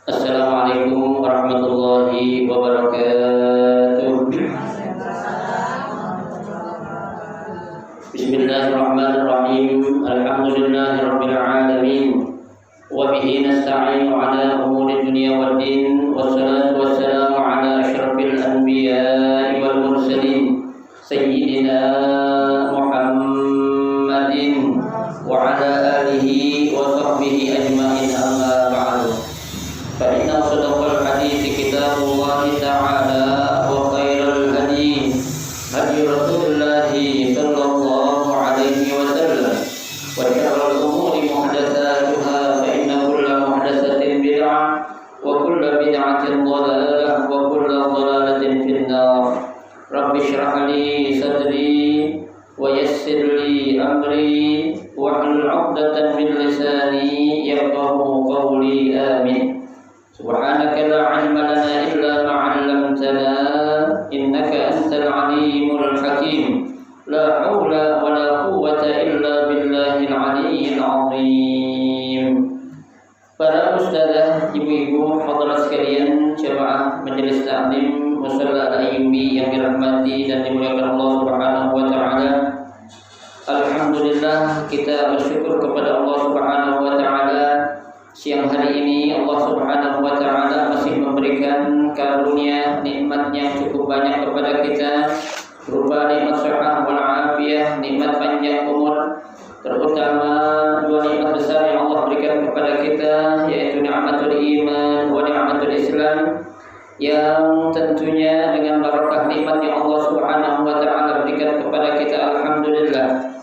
Assalamualaikum warahmatullahi wabarakatuh. Bismillahirrahmanirrahim. Alhamdulillahirabbil alamin. Wa bihi nasta'inu ala umuri dunya waddin. Wassalatu wassalamu ala asyrafil anbiya'i wal mursalin sayyidina Muhammadin wa ala alihi wa sahbihi ajma'in, amma ba'du. فإن أصدق الحديث كتاب الله تعالى وخير الهدي هدي رسول الله صلى الله عليه وسلم وشر الأمور محدثاتها فإن كل محدثة بدعة وكل بدعة ضلالة وكل ضلالة في النار. رب اشرح لي صدري ويسر لي أمري واحلل عقدة من لساني يفقهوا قولي آمين. Subhanaka la ilma lana illa ma 'allamtana innaka antal alimul hakim. La haula wa la quwwata illa billahil aliyyil azim. Para ustazah, ibu-ibu, hadirat sekalian, jemaah majelis taklim Musalla Al-Ayyubi yang dirahmati dan dimuliakan Allah Subhanahu wa taala. Alhamdulillah, kita bersyukur kepada Allah Subhanahu wa taala. Siang hari ini Allah Subhanahu wa taala masih memberikan karunia nikmat-Nya cukup banyak kepada kita, berupa nikmat sehat wal afiyah, nikmat panjang umur, terutama dua nikmat besar yang Allah berikan kepada kita, yaitu nikmatul iman wa nikmatul Islam, yang tentunya dengan barakah nikmat yang Allah Subhanahu wa taala berikan kepada kita, alhamdulillah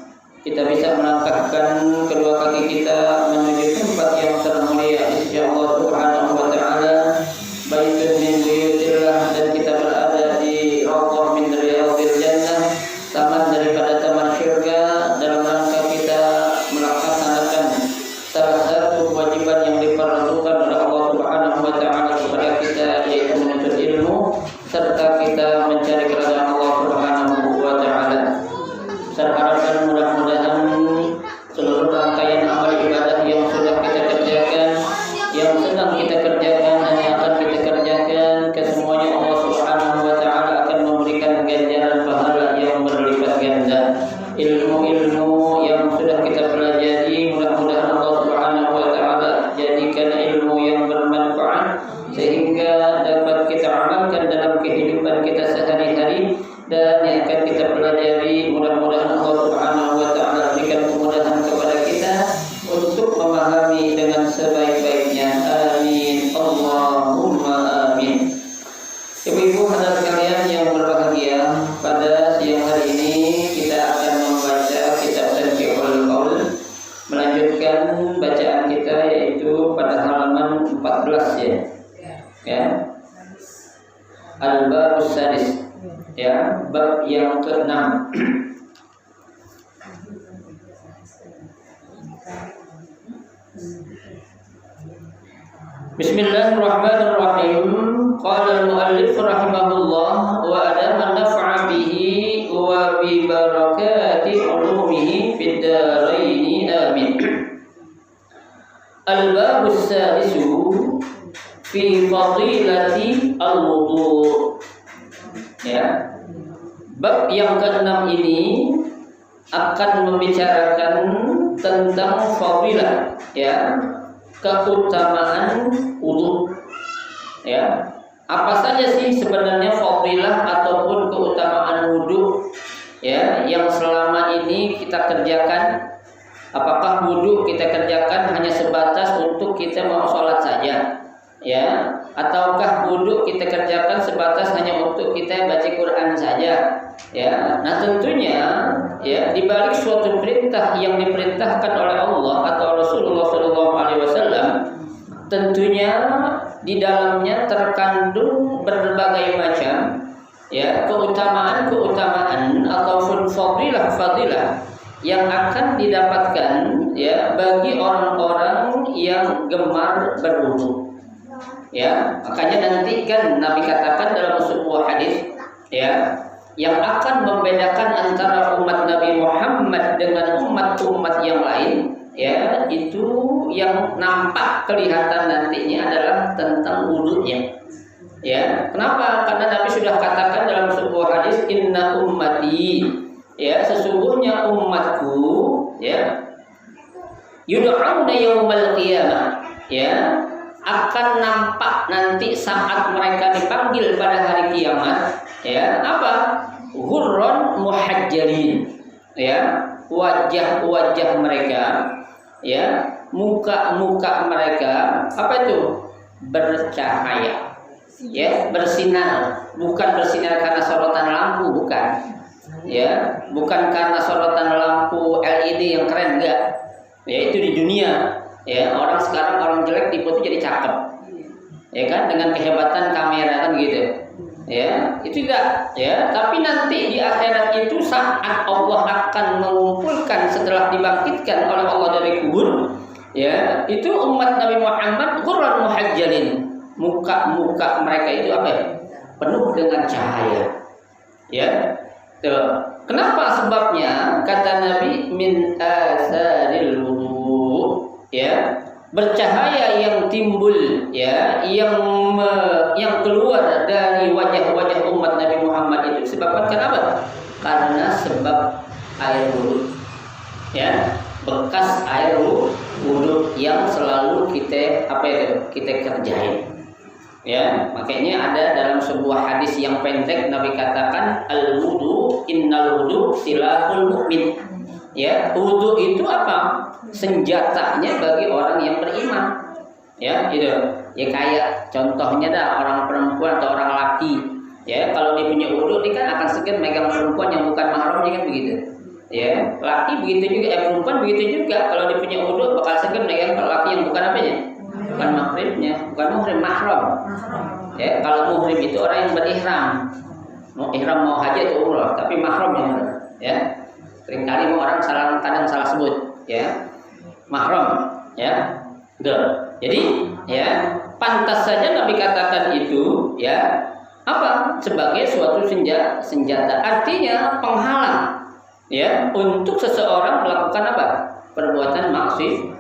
kita bisa melangkahkan kedua kaki kita menuju tempat yang termulia di sisi Allah Subhanahu wa taala, baitun min buyutillah, dan kita berada di raudhah min riyadhil jannah, taman daripada taman surga, dalam rangka kita melaksanakan salah satu kewajiban yang diperlukan oleh Allah Subhanahu wa taala kepada kita, yaitu menuntut ilmu serta kita mencari keridhaan Allah Subhanahu wa taala. Harapan mudah-mudahan seluruh rangkaian amal ibadah yang sudah kita kerjakan, yang sedang kita kerjakan, dan yang akan kita kerjakan, kesemuanya Allah Subhanahu wa taala akan memberikan ganjaran pahala yang berlipat ganda. Ilmu-ilmu yang sudah kita pelajari, mudah-mudahan Allah Subhanahu wa taala jadikan ilmu yang bermanfaat sehingga dapat kita amalkan dalam kehidupan kita sehari-hari. Dan yang akan kita pelajari, mudah-mudahan Allah Subhanahu wa taala berikan kemudahan kepada kita untuk memahami dengan sebaik-baiknya. Amin. Allahumma amin. Ibu-ibu hadirat sekalian yang berbahagia, pada siang hari ini kita akan membaca kitab Tanbihul Qaul, melanjutkan bacaan kita yaitu pada halaman 14 ya. Al-Babus Sadis, ya, bab yang ke-6. Bismillahirrahmanirrahim. Qala al-muallif rahimahullah wa adama naf'a bihi wa bi barakati ulumihi fid dharain, amin. Al-babus sadisu fi fadilati al-wudu'. Ya, bab yang ke-6 ini akan membicarakan tentang fadilah, ya, keutamaan wudu. Ya, apa saja sih sebenarnya fadilah ataupun keutamaan wudu, ya, yang selama ini kita kerjakan? Apakah wudu kita kerjakan hanya sebatas untuk kita mau sholat saja, ya, ataukah wudu kita kerjakan sebatas hanya untuk kita baca Quran saja, ya? Nah, tentunya ya, di balik suatu perintah yang diperintahkan oleh Allah atau Rasulullah SAW, tentunya di dalamnya terkandung berbagai macam, ya, keutamaan ataupun fadilah yang akan didapatkan, ya, bagi orang-orang yang gemar berwudu. Ya, makanya nanti kan Nabi katakan dalam sebuah hadis, ya, yang akan membedakan antara umat Nabi Muhammad dengan umat-umat yang lain, ya, itu yang nampak kelihatan nantinya adalah tentang wudunya. Ya, kenapa? Karena Nabi sudah katakan dalam sebuah hadis, inna ummati, ya, sesungguhnya umatku, ya, yud'auna yaumal qiyamah, ya, akan nampak nanti saat mereka dipanggil pada hari kiamat, ya, apa? Ghurran muhajjalin, ya, wajah-wajah mereka, ya, muka-muka mereka apa itu? Bercahaya. Ya, bersinar, bukan bersinar karena sorotan lampu, bukan. Ya, bukan karena sorotan lampu LED yang keren, enggak. Ya, itu di dunia. Ya, orang sekarang orang jelek difoto jadi cakep. Ya kan, dengan kehebatan kamera kan gitu. Ya, itu enggak, ya, tapi nanti di akhirat itu saat Allah akan mengumpulkan setelah dibangkitkan oleh Allah dari kubur, ya, itu umat Nabi Muhammad ghurran muhajjalin. Muka-muka mereka itu apa ya? Penuh dengan cahaya. Ya. Tuh. Kenapa sebabnya? Kata Nabi min asaril wudu, ya. Bercahaya yang timbul, ya, yang keluar dari wajah-wajah umat Nabi Muhammad itu sebabkan kenapa? Karena sebab air wudu. Ya, bekas air wudu yang selalu kita kerjain. Ya, makanya ada dalam sebuah hadis yang pendek Nabi katakan al-wudu innal wudu silahul mukmin. Ya, wudu itu apa? Senjatanya bagi orang yang beriman. Ya, gitu. Ya kayak contohnya dah orang perempuan atau orang laki. Ya, kalau dia punya wudu dia kan akan segan megang perempuan yang bukan mahramnya kan begitu. Ya, laki begitu juga, perempuan begitu juga. Kalau dia punya wudu bakal segan megang laki yang bukan apanya? Bukan mahrimnya, bukan muhrim, mahram. Ya, kalau muhrim itu orang yang berihram. Mau ihram mau haji atau umrah, tapi mahram yang benar. Ya. Seringkali orang kadang salah sebut, ya. Mahram, ya. Betul. Jadi, ya, pantas saja Nabi katakan itu, ya. Apa? Sebagai suatu senjata. Artinya penghalang, ya, untuk seseorang melakukan apa? Perbuatan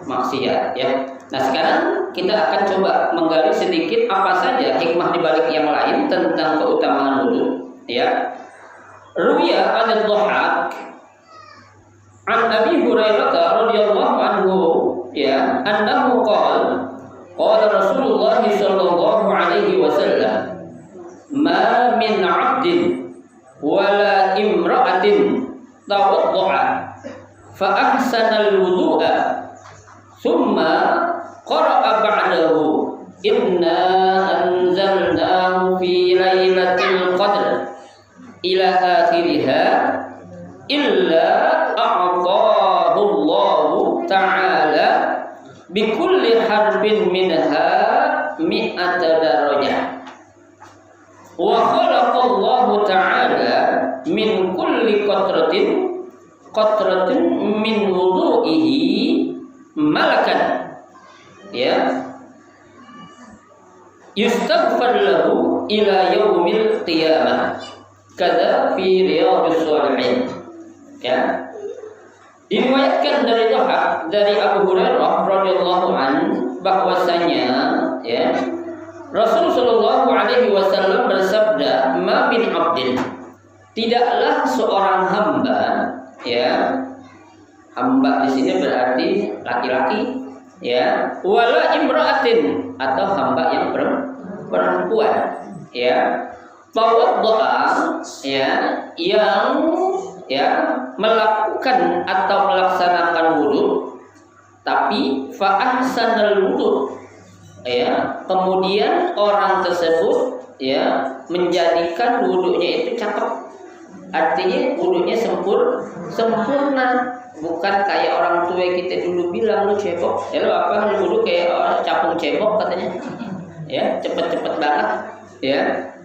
maksiat, ya. Nah, sekarang kita akan coba menggali sedikit apa saja hikmah dibalik yang lain tentang keutamaan wudu, ya. Ruwiya an-Dhahhak an Abi Hurairah radhiyallahu anhu, ya, annahu qala Rasulullah sallallahu alaihi wasallam, ma min 'abdin wala imra'atin tawadda'a fa ahsana al-wudu'a thumma qara'a ba'dahu inna anzalnahu fi lailatul qadr ila akhiriha illa a'tahu Allahu ta'ala bikulli harbin minha mi'ata darajah wa khalaqa Allahu ta'ala min kulli qatratin min wudu'ihi malakan, ya, yustaghfar lahu ila yaumil qiyamah kada fi riyadhis shalihin. Ya, diriwayatkan dari Dhahhak dari Abu Hurairah radhiyallahu an bahwasanya, ya, Rasul sallallahu alaihi wasallam bersabda, ma bin abdin, tidaklah seorang hamba, ya, hamba di sini berarti laki-laki, ya, wala imra'atin atau hamba yang perempuan, ya, tawadda'a, ya, yang, ya, melakukan atau melaksanakan wudu, tapi fa ahsanal wudu, ya, kemudian orang tersebut, ya, menjadikan wudunya itu cakep. Artinya wudunya sempurna, bukan kayak orang tua kita dulu bilang lu cebok, ya lu apa lu wudu kayak orang capung cebok katanya, ya, cepet-cepet banget, ya,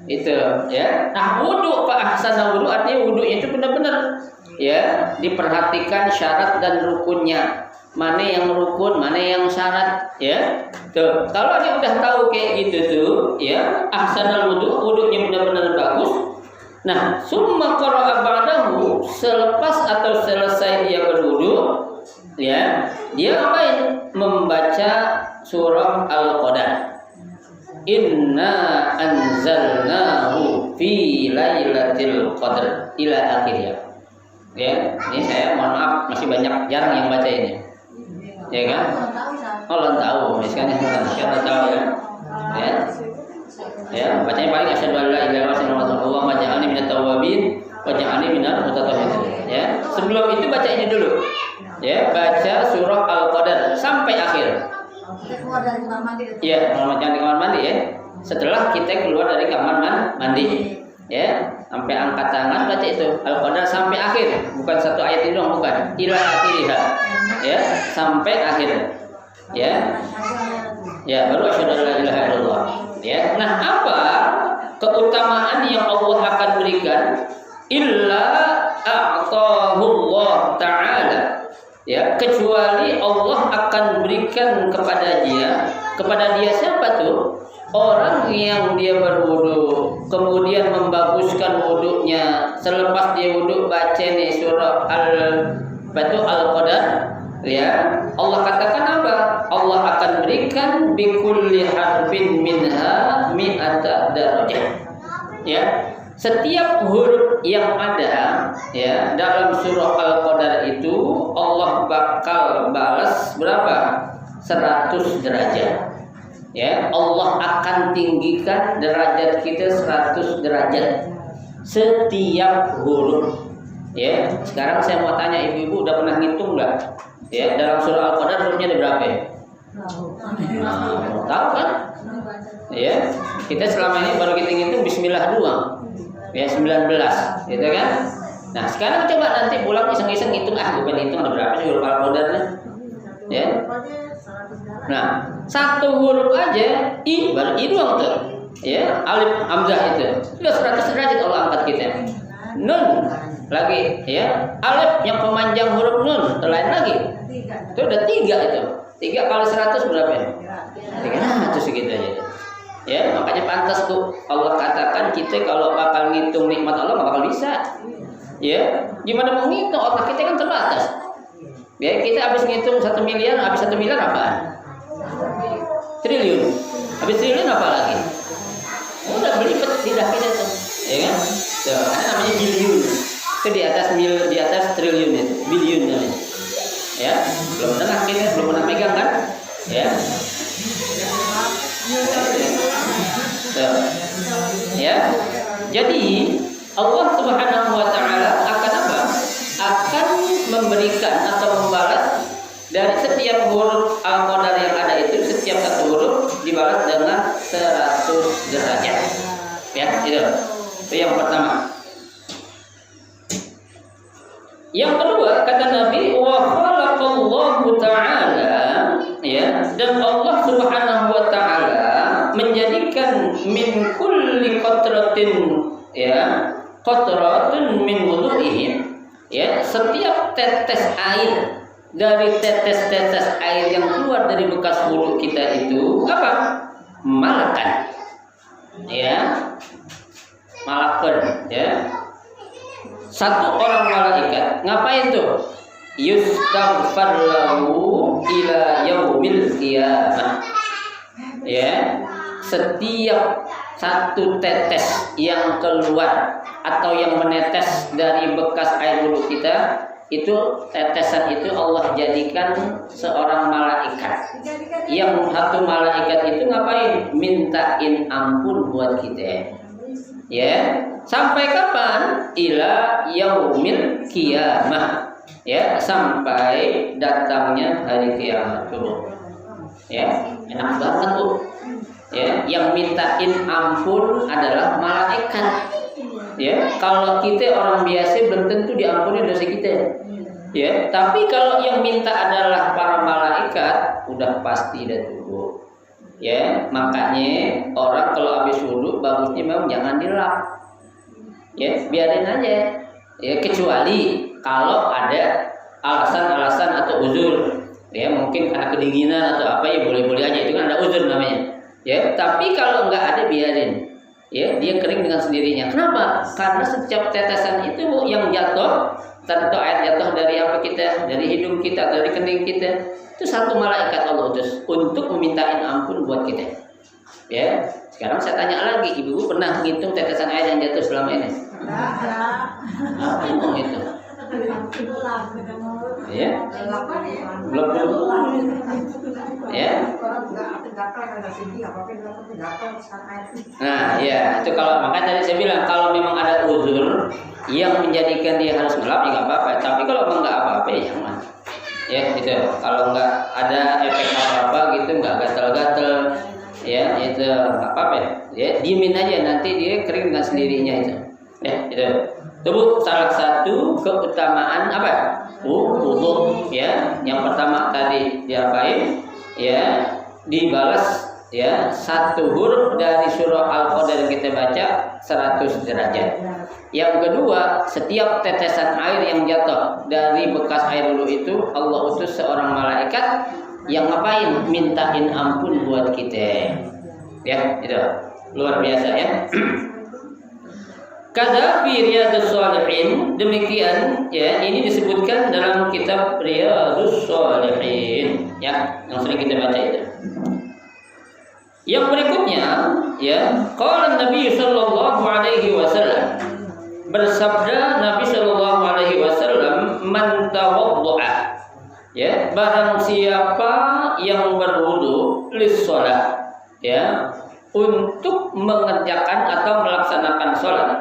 itu, ya. Nah, wudu Pak ahsana wudu artinya wudunya itu benar-benar, ya, diperhatikan syarat dan rukunnya, mana yang rukun, mana yang syarat, ya. Tuh, kalau dia udah tahu kayak gitu tuh, ya, ahsanal wudu, wudunya benar-benar bagus. Nah, summa qara'a ba'dahu, selepas atau selesai dia berwudu, Ya, dia ngapain? Membaca surah Al-Qadar. Inna anzalnahu fi lailatul qadr ila akhirnya. Ya, ini saya mohon maaf masih banyak jarang yang baca ini. Ya kan? Oh, tahu, misalnya siapa tahu ya. Ya. Ya, bacanya paling asyhadu an la ilaha illallah wa ja'alni minat tawwabin wa ja'alni minal mutatahhirin. Ya, sebelum itu baca ini dulu. Ya, baca surah Al-Qadar sampai akhir. Kita keluar dari kamar mandi. Iya, jangan di kamar mandi ya. Setelah kita keluar dari kamar mandi, ya, sampai angkat tangan baca itu Al-Qadar sampai akhir, bukan satu ayat itu dong, bukan. Ila akhirha, ya, sampai akhir, ya, ya, baru asyhadu an la ilaha illallah, ya. Nah, apa keutamaan yang Allah akan berikan? Illa a'tahullah ta'ala. Ya, kecuali Allah akan berikan kepada dia siapa tuh? Orang yang dia berwudu, kemudian membaguskan wudunya, selepas dia wudu baca nih surah Al-Qadar, ya. Allah katakan apa? Allah akan berikan bikulli harfin minha mi'ata darajah. Ya. Setiap huruf yang ada ya dalam surah Al-Qadar itu Allah bakal balas berapa? 100 derajat. Ya, Allah akan tinggikan derajat kita 100 derajat setiap huruf. Ya, sekarang saya mau tanya ibu-ibu udah pernah ngitung nggak? Ya, dalam surah Al-Qadar hurufnya ada berapa? Tahu kan? Ya, kita selama ini baru kita ngitung bismillah doang. Ya 19, gitu kan? Nah sekarang coba nanti pulang iseng-iseng hitung, bukan hitung ada berapa sih huruf Al-Qadarnya? Ya. Nah satu huruf aja i baru i doang tuh, ya alif hamzah itu sudah 100 derajat Allah angkat kita. Nun lagi, ya alif yang pemanjang huruf nun, lain lagi. Itu udah 3 itu. 3 kali 100 berapa ya? 300 segitu aja. Ya, makanya pantas tuh Allah katakan kita kalau bakal ngitung nikmat Allah nggak bakal bisa. Ya, gimana mau ngitung? Otak kita kan terbatas. Ya, kita habis ngitung 1 miliar, habis 1 miliar apaan? Triliun. Habis triliun apa lagi? Udah belibet lidah kita tuh, ya kan? Tuh, namanya biliun. Itu di atas triliun itu, biliun namanya. Ya, belum pernah kita belum pernah megang kan? Ya. Ya, jadi Allah Subhanahu wa Ta'ala akan apa? Akan memberikan atau membalas dari setiap huruf Al-Qadar yang ada itu, setiap satu huruf dibalas dengan 100 derajat. Ya, itu yang pertama. Yang kedua kata Nabi, wa khalaqallahu ta'ala, ya, dan Allah Subhanahu wa Ta'ala menjadikan min kulli qatratin, ya, qatratun min wudu'ihim, ya, setiap tetes air dari tetes-tetes air yang keluar dari bekas wudu kita itu apa? Malakan, ya, malakan, ya. Satu orang malaikat ngapain tuh? Yustaghfar lahu ila yaumil qiyamah. Ya, setiap satu tetes yang keluar atau yang menetes dari bekas air wudu kita, itu tetesan itu Allah jadikan seorang malaikat. Yang satu malaikat itu ngapain? Mintain ampun buat kita. Ya, sampai kapan? Ila yaumil qiyamah. Ya, sampai datangnya hari kiamat tuh. Ya, enak banget tuh. Ya, yang mintain ampun adalah malaikat. Ya, kalau kita orang biasa belum tentu diampuni dosa kita. Ya, tapi kalau yang minta adalah para malaikat, udah pasti dah tuh. Ya, makanya orang kalau habis wudu bagusnya memang jangan dilap. Ya, biarin aja. Ya, kecuali kalau ada alasan-alasan atau uzur. Ya, mungkin karena kedinginan atau apa, ya boleh-boleh aja, itu kan ada uzur namanya. Ya, tapi kalau nggak ada biarin. Ya, dia kering dengan sendirinya. Kenapa? Karena setiap tetesan itu yang jatuh Tentu air jatuh dari apa kita, dari hidung kita, dari kening kita, itu satu malaikat Allah utus untuk memintain ampun buat kita. Ya, sekarang saya tanya lagi, ibu pernah menghitung tetesan air yang jatuh selama ini? Apa yang menghitung? Ya, belum. Ya. Nah, ya itu kalau makanya tadi saya bilang kalau memang ada uzur yang menjadikan dia harus ngelap ya nggak apa-apa. Tapi kalau memang nggak apa-apa ya jangan. Ya gitu. Kalau nggak ada efek apa-apa gitu, nggak gatal-gatal, ya itu nggak apa-apa ya. Ya diemin aja nanti dia kering dengan sendirinya itu. Ya itu. Itu salah satu keutamaan apa? Wudu ya. Yang pertama tadi diapain? Ya dibalas ya 1 huruf dari surah Al-Qadr yang kita baca 100 derajat. Yang kedua, setiap tetesan air yang jatuh dari bekas air wudhu itu Allah utus seorang malaikat yang ngapain? Mintain ampun buat kita. Ya, itu luar biasa ya. Kada fi Riyadhus Shalihin, demikian ya, ini disebutkan dalam kitab Riyadhus Shalihin ya, yang sering kita baca itu. Yang berikutnya ya, qala Nabi sallallahu alaihi wasallam, bersabda Nabi sallallahu alaihi wasallam, man tawaddaa ya, barang siapa yang berwudu lis shalah ya, untuk mengerjakan atau melaksanakan salat,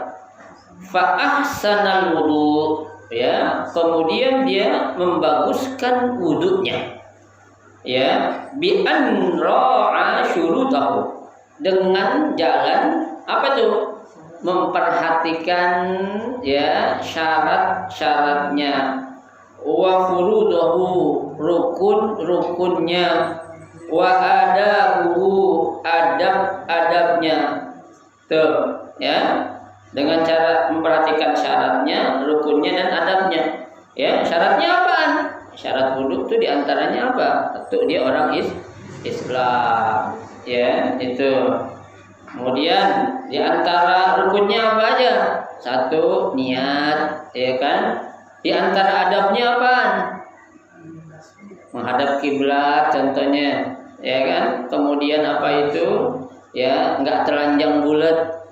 fa ahsanal wudu ya, kemudian dia membaguskan wudunya ya, bi an ra'a syurutahu, dengan jalan apa tuh? Memperhatikan ya syarat-syaratnya, wa furudahu, rukun-rukunnya, wa adabuhu, adab-adabnya. Tuh ya, dengan cara memperhatikan syaratnya, rukunnya dan adabnya. Ya, syaratnya apaan? Syarat wudhu itu diantaranya apa? Tentu dia orang Islam. Ya, itu. Kemudian diantara rukunnya apa aja? 1 niat, ya kan? Diantara adabnya apaan? Menghadap kiblat contohnya, ya kan? Kemudian apa itu? Ya, enggak telanjang bulat.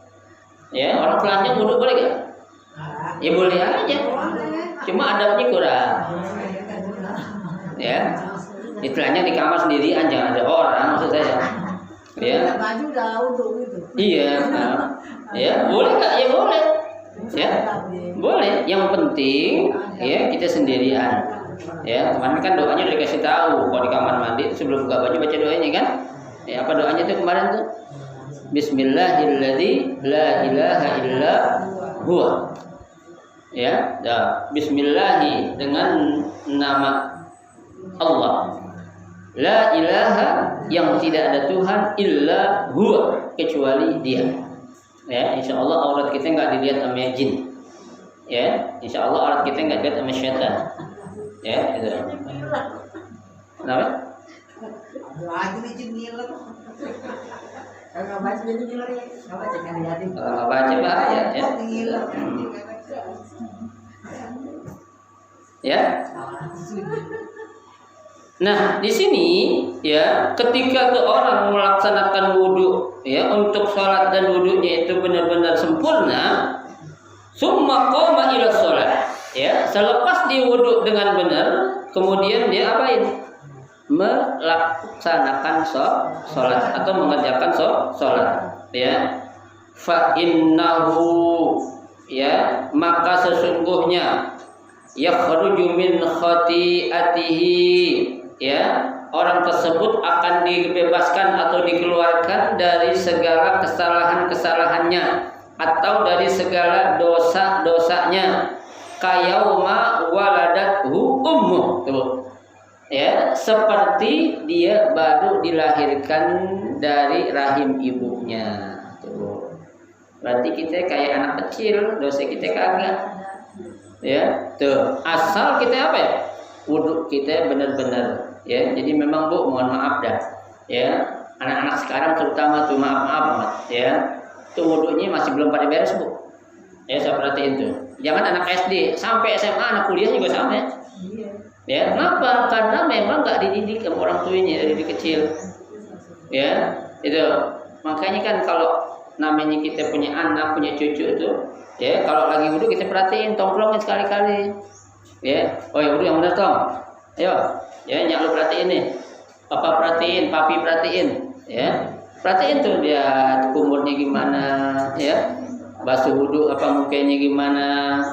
Ya, orang telanjang wudhu boleh gak? Ya boleh aja. Cuma adabnya kurang. Ya, ditelanjang di kamar sendirian, jangan ada orang, maksud saya. Ya. Baju udah wudhu gitu. Iya. Ya, boleh nggak? Ya boleh. Ya, boleh. Yang penting ya kita sendirian. Ya, kemarin kan doanya udah dikasih tahu. Kalau di kamar mandi sebelum buka baju baca doanya kan? Ya, apa doanya tuh kemarin tuh? Bismillahilladzi la ilaha illa huwa. Ya, bismillahi, dengan nama Allah. La ilaha, yang tidak ada Tuhan, illa huwa, kecuali Dia. Ya, insya Allah aurat kita nggak dilihat sama jin. Ya, insya Allah aurat kita nggak dilihat sama syaitan. Ya, itu. Kenapa? Lagi nih jin ngiler. Kalau nggak baca jadi ngiler ya. Nggak baca kan jadi. Kalau nggak baca bahaya ya. Ngiler. Ya. Nah, di sini ya, ketika orang melaksanakan wudhu ya, untuk sholat dan wudhunya itu benar-benar sempurna, summa qoma ila sholat ya, selepas dia wudhu dengan benar, kemudian dia apain? Melaksanakan sholat atau mengerjakan sholat ya. Fa innahu ya, maka sesungguhnya yakhruju min khati'atihi ya, orang tersebut akan dibebaskan atau dikeluarkan dari segala kesalahan-kesalahannya atau dari segala dosa-dosanya, kayauma waladathu ummuh, ya, seperti dia baru dilahirkan dari rahim ibunya. Tuh. Berarti kita kayak anak kecil, dosa kita kagak. Ya, tuh. Asal kita apa ya? Wudhu kita benar-benar ya. Jadi memang Bu, mohon maaf dah ya, anak-anak sekarang terutama tuh maaf banget ya, tuh wudhunya masih belum pada beres Bu Ya, saya perhatiin tuh. Jangan anak SD, sampai SMA, anak kuliah juga sama ya. Ya, kenapa? Karena memang nggak dididik sama orang tuanya dari kecil. Ya, itu. Makanya kan kalau namanya kita punya anak, punya cucu itu, ya kalau lagi wudhu kita perhatiin, tongkrongin sekali-kali. Ya, oh ya wudhu yang benar tong. Ayo, ya jangan lu perhatiin nih. Papa perhatiin, papi perhatiin, ya. Perhatiin tuh dia kumurnya gimana, ya. Basuh wudhu apa mukanya gimana,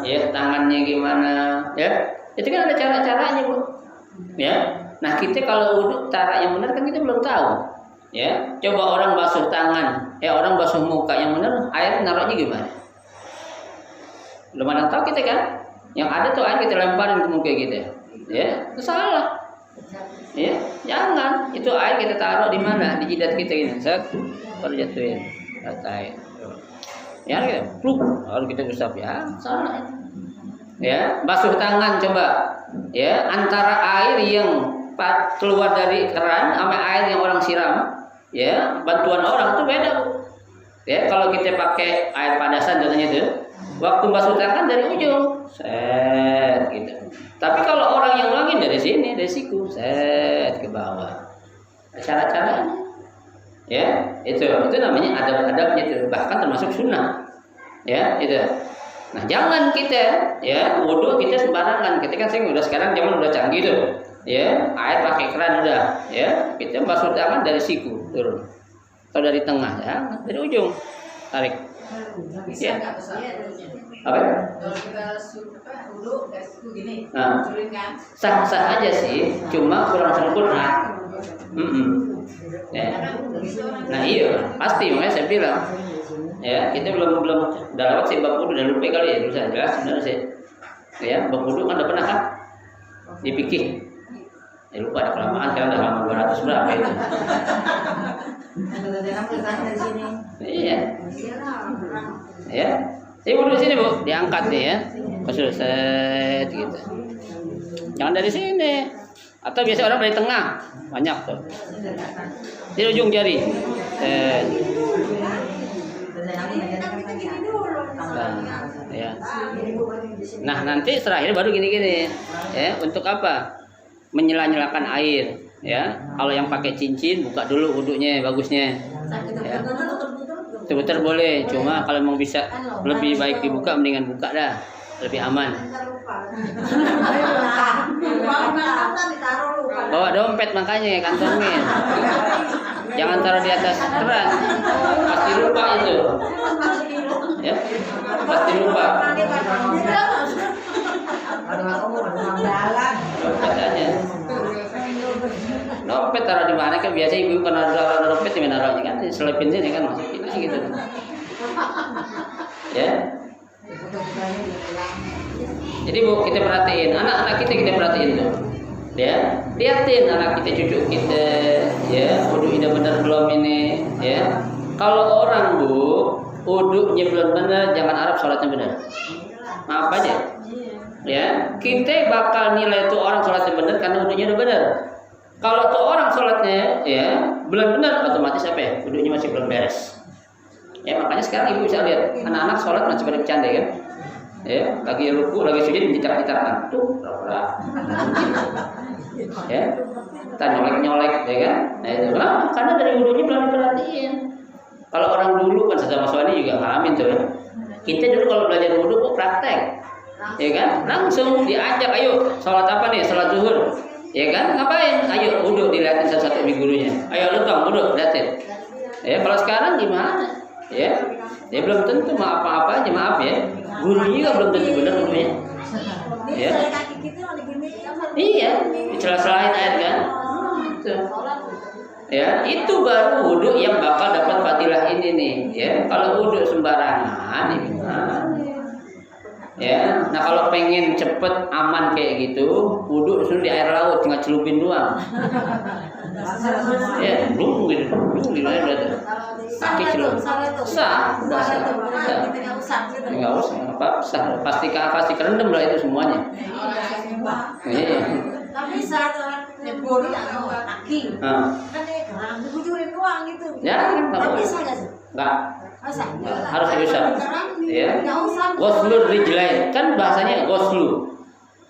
ya, tangannya gimana, ya. Itu kan ada cara-caranya, Bu. Ya. Nah, kita kalau wudhu cara yang benar kan kita belum tahu. Ya, coba orang basuh tangan, ya orang basuh muka yang benar, air naruhnya gimana? Belum ada tahu kita kan? Yang ada tuh air kita lemparin ke muka kita. Ya, itu salah. Ya, jangan. Itu air kita taruh di mana? Di jidat kita gini. Set, baru jatuhin. Ratain. Ya, kita pluk, baru kita usap ya. Salah. Ya, basuh tangan coba. Ya, antara air yang keluar dari keran sama air yang orang siram, ya, bantuan orang itu beda, Bu. Ya, kalau kita pakai air padasan contohnya itu, waktu basuh tangan dari ujung, set gitu. Tapi kalau orang yang nuangin dari sini, dari siku, set ke bawah. Cara-caranya, ya, itu namanya adab-adabnya itu, bahkan termasuk sunnah, ya, itu. Nah, jangan kita, ya, wudhu kita sembarangan. Kita kan sekarang zaman udah canggih tuh. Ya, air pakai keran udah, ya. Kita basuh tangan dari siku turun, atau dari tengah, ya, dari ujung tarik. Ya. Apa? Kalau kita dulu dari siku gini, Nah, sah-sah aja sih, cuma kurang sempurna. Ya. Nah iya, pasti makanya saya bilang, ya kita belum dalam waktu bab wudu dan lupa kali ya, bisa jelas sebenarnya sih. Ya, bab wudu kan udah pernah kan dipikir. Ya lupa ada kelamaan, karena udah lama 200 berapa itu. Iya. Ya. Ini wudhu di sini, Bu, diangkat nih ya. Pas selesai gitu. Jangan dari sini. Atau biasa orang dari tengah. Banyak tuh. Di ujung jari. Ya. Nah, nanti terakhir baru gini-gini. Ya, untuk apa? Menyela-nyelakan air, ya. Kalau yang pakai cincin buka dulu wudhunya bagusnya. Ya. Putar boleh, cuma kalau mau bisa lebih baik dibuka mendingan buka dah, lebih aman. Bawa dompet makanya kantongin. Jangan taruh di atas keran. Pasti lupa itu. Ya. Pasti lupa. Dompet aja. Dompet taruh di mana kan biasa ibu kan ada dompet di mana naruhnya kan selipin sini kan masukin aja gitu. Ya. Jadi Bu, kita perhatiin anak-anak kita perhatiin tuh. Ya, liatin anak kita, cucu kita, ya, wudunya benar belum ini, ya. Kalau orang Bu, wudunya belum benar, jangan harap sholatnya benar. Maaf aja. Ya, kita bakal nilai tuh orang sholatnya benar karena wudunya udah benar. Kalau tuh orang sholatnya ya belum benar, otomatis apa ya? Wudunya masih belum beres. Ya, makanya sekarang ibu bisa lihat anak-anak sholat masih pada bercanda kan? Ya, lagi ruku, lagi sujud dicetak-cetak tuh, ya, kita nyolek-nyolek, ya kan? Nah itu lah, karena dari wudunya belum diperhatiin. Kalau orang dulu kan sesama suami juga ngalamin tuh ya. Kita dulu kalau belajar wudu kok praktek, ya kan? Langsung diajak, ayo sholat apa nih? Sholat zuhur, ya kan? Ngapain? Ayo wudu, dilihatin satu-satu di gurunya. Ayo lu tong wudu, lihatin. Ya kalau sekarang gimana? Ya, belum tentu apa-apa aja, maaf ya. Gurunya juga belum tentu benar wudunya. Ya. Iya, dicela-celain ayat kan? Ya, itu baru wudu yang bakal dapat fadilah ini nih. Ya, kalau wudu sembarangan ini gimana? Ya, nah kalau pengen cepet aman kayak gitu, wudu disuruh di air laut, tinggal celupin doang. Ya, belum gitu aja berarti. Kaki celup. Sah, nggak usah, apa sah. Pasti kerendam lah itu semuanya. Iya. Tapi saat nyebur atau kaki, kan dia kerang dibujurin doang gitu. Ya, tapi bisa nggak sih? Nggak. Harus diusap. Ya. Ghuslur rijlain kan bahasanya ghuslu.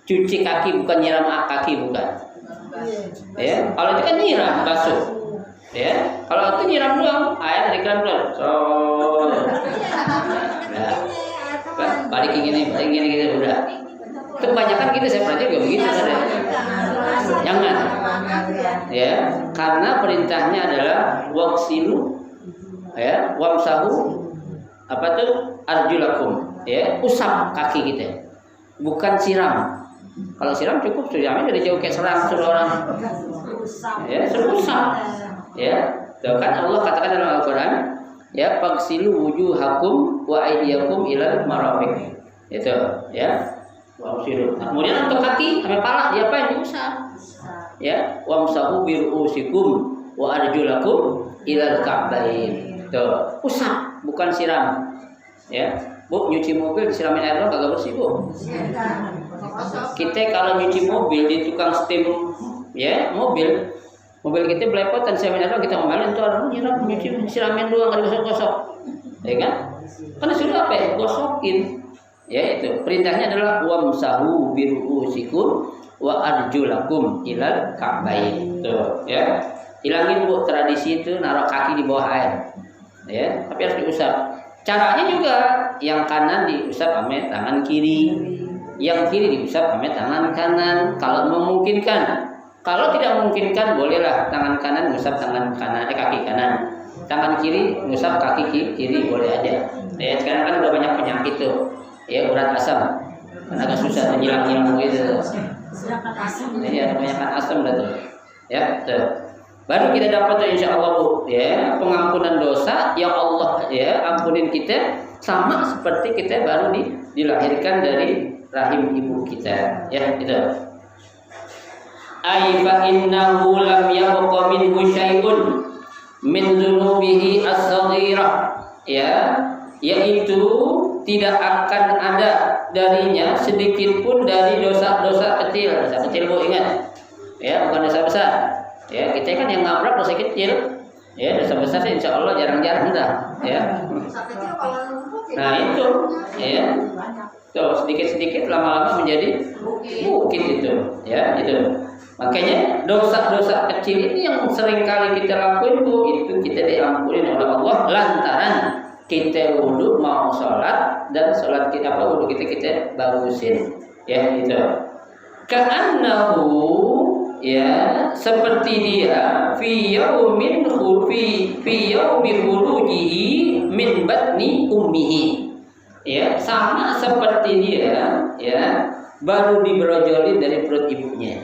Cuci kaki bukan nyiram kaki bukan. Ya, kalau itu kan nyiram basuh. Ya, kalau itu nyiram doang, air dari keran doang. So, balik gini gitu udah. Kebanyakan kita saya perhatikan juga begitu kan ya. Jangan. Ya, karena perintahnya adalah waqsilu ya, wamsahu apa tuh arjulakum ya, usap kaki kita. Bukan siram. Kalau siram cukup siramnya dari jauh kayak serang orang. Ya, usap. Ya, tuh kan Allah katakan dalam Al-Qur'an, ya fagsilu wujuhakum wa aydiyakum ilal marafiq. Itu, ya. Wamsilu. Nah, kemudian untuk kaki sampai pala diapain? Diusap. Ya, wamsahu bi ru'usikum wa arjulakum ilal ka'bain. Tuh, usap, bukan siram. Ya. Bu, nyuci mobil disiramin air doang kagak bersih, Bu. Kita kalau nyuci mobil di tukang steam ya, mobil kita belepotan siramin air doang, kita ngomelin tuh orang nyiram nyuci siramin doang enggak digosok-gosok. Ya kan? Karena sudah apa ya? Gosokin. Ya itu. Perintahnya adalah wamsahu bi ru'usikum wa arjulakum ilal ka'bain. Tuh, ya. Hilangin Bu tradisi itu naruh kaki di bawah air. Ya, tapi harus diusap. Caranya juga yang kanan diusap sama tangan kiri, yang kiri diusap sama tangan kanan kalau memungkinkan. Kalau tidak memungkinkan bolehlah tangan kanan ngusap tangan kanan, kaki kanan, tangan kiri ngusap kaki kiri boleh aja. Ya sekarang kan udah banyak penyakit tuh, ya urat asam, kan agak susah menyilang-nyilang gitu. Ya kebanyakan asam dah tuh, ya tuh. Baru kita dapat tuh insya Allah Bu, ya pengampunan dosa yang Allah ya ampunin kita sama seperti kita baru dilahirkan dari rahim ibu kita, ya itu. Ai fa innahu lam yabqa minhu syai'un min dzunubihi as-saghirah, ya yaitu tidak akan ada darinya sedikit pun dari dosa-dosa kecil. Dosa kecil Bu ingat, ya bukan dosa besar. Ya, kita kan yang nabrak dosa kecil. Ya, dosa besar sih insya Allah jarang-jarang dah. Ya. Nah itu, ya. Tuh sedikit-sedikit lama-lama menjadi bukit itu. Ya, itu. Makanya dosa-dosa kecil ini yang sering kali kita lakuin Bu, itu kita diampuni oleh Allah lantaran kita wudu mau sholat dan sholat kita wudu kita bagusin. Ya, itu. Ka'annahu ya seperti dia fi yaumin khurujihi min batni ummihi, ya sama seperti dia ya baru dibrojolin dari perut ibunya,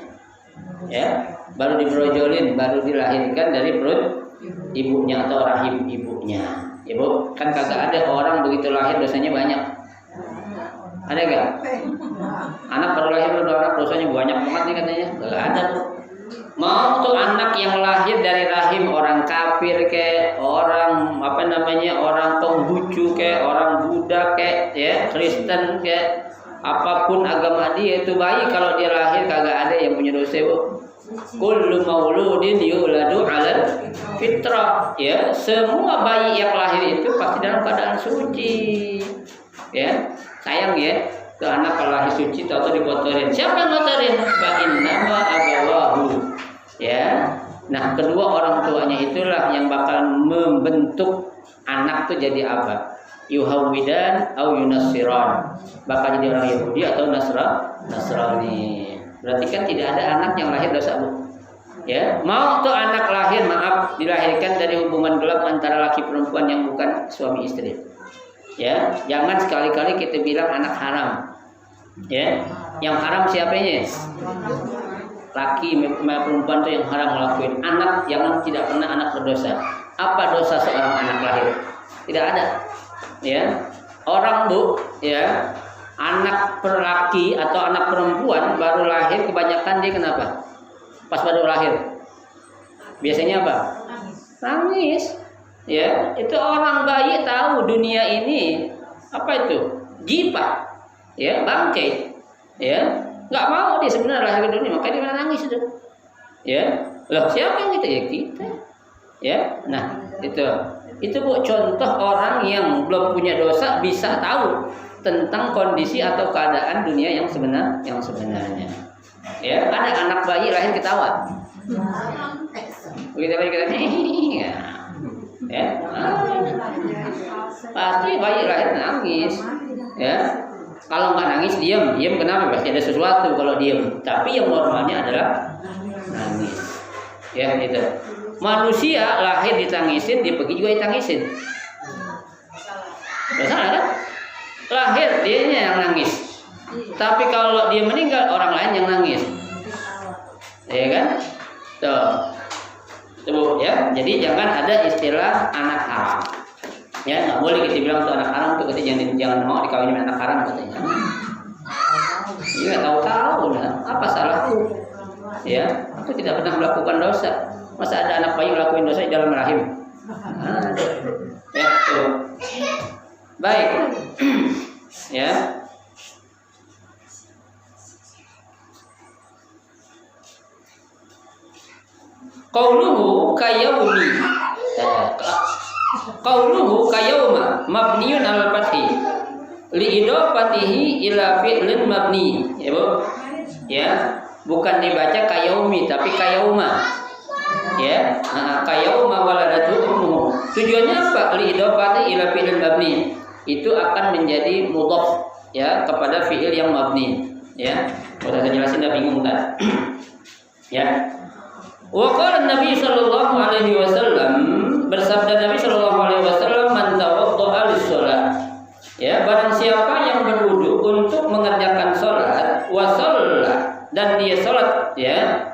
ya baru dibrojolin, baru dilahirkan dari perut ibunya atau rahim ibunya. Ibu kan kagak ada orang begitu lahir dosanya banyak, ada gak? Anak baru lahir udah anak dosanya banyak banget nih katanya. Gak ada tuh. Mau tuh anak yang lahir dari rahim orang kafir kayak orang orang Konghucu kayak orang Buddha kayak ya Kristen kayak apapun agama dia itu bayi kalau dia lahir kagak ada yang punya dosa Bu. Kullu mauludin yuladu 'alal fitrah, ya semua bayi yang lahir itu pasti dalam keadaan suci. Ya sayang ya ke anak kalau lahir suci atau dikotorin. Siapa yang kotorin? Fa innama abawahu. Ya. Nah, kedua orang tuanya itulah yang bakal membentuk anak tuh jadi apa? Yuhawwidan au yunassiran. Bakal jadi orang Yahudi atau Nasrani. Berarti kan tidak ada anak yang lahir dosa Bu. Ya, mau tuh anak lahir maaf dilahirkan dari hubungan gelap antara laki perempuan yang bukan suami istri. Ya, jangan sekali-kali kita bilang anak haram. Ya, yang haram siapanya? Laki perempuan itu yang haram ngelakuin. Anak yang tidak pernah anak berdosa. Apa dosa seorang anak lahir? Tidak ada. Ya, orang Bu, ya, anak laki atau anak perempuan baru lahir kebanyakan dia kenapa? Pas baru lahir, biasanya apa? Nangis. Ya, itu orang bayi tahu dunia ini apa itu? Jipa. Ya, bangkai. Ya, nggak mau dia sebenarnya lahir ke dunia, makanya dia nangis itu. Ya, loh siapa yang kita? Ya kita. Ya, nah itu. Itu Bu contoh orang yang belum punya dosa bisa tahu tentang kondisi atau keadaan dunia yang sebenarnya. Ya, ada anak bayi lahir ketawa. Begitu bayi kita ya. Pasti bayi lahir nangis. Ya. Kalau nggak nangis diam kenapa? Pasti ada sesuatu kalau diam. Tapi yang normalnya adalah nangis. Ya gitu. Manusia lahir ditangisin, dia pergi juga ditangisin. Salah kan? Lahir dianya yang nangis. Tapi kalau dia meninggal orang lain yang nangis. Ya kan? Tuh ya. Jadi jangan ada istilah anak haram. Ya, nggak boleh kita bilang itu anak haram tuh, kita jangan mau dikawinin anak haram katanya. Iya, tahu lah. Apa salahku? Ya, aku tidak pernah melakukan dosa. Masa ada anak bayi ngelakuin dosa di dalam rahim? Ya, tuh. Baik. Ya. Qauluhu kayaumi. Qauluhu kayauma mabniun al fathi li idafatihi ila fi'lin mabni. Ya, Bu. Ya, bukan dibaca kayaumi tapi kayauma. Ya, kayauma waladatu ummuhu. Tujuannya apa? Li idafatihi ila fi'lin mabni. Itu akan menjadi mudhaf ya kepada fi'il yang mabni. Ya. Kalau saya jelasin dah bingung kan? Ya. Wa qala Nabi sallallahu alaihi wasallam, bersabda Nabi sallallahu alaihi wasallam, man tawaddaa lis-shalah. Ya, barang siapa yang berwudu untuk mengerjakan salat, wa shalla dan dia salat ya,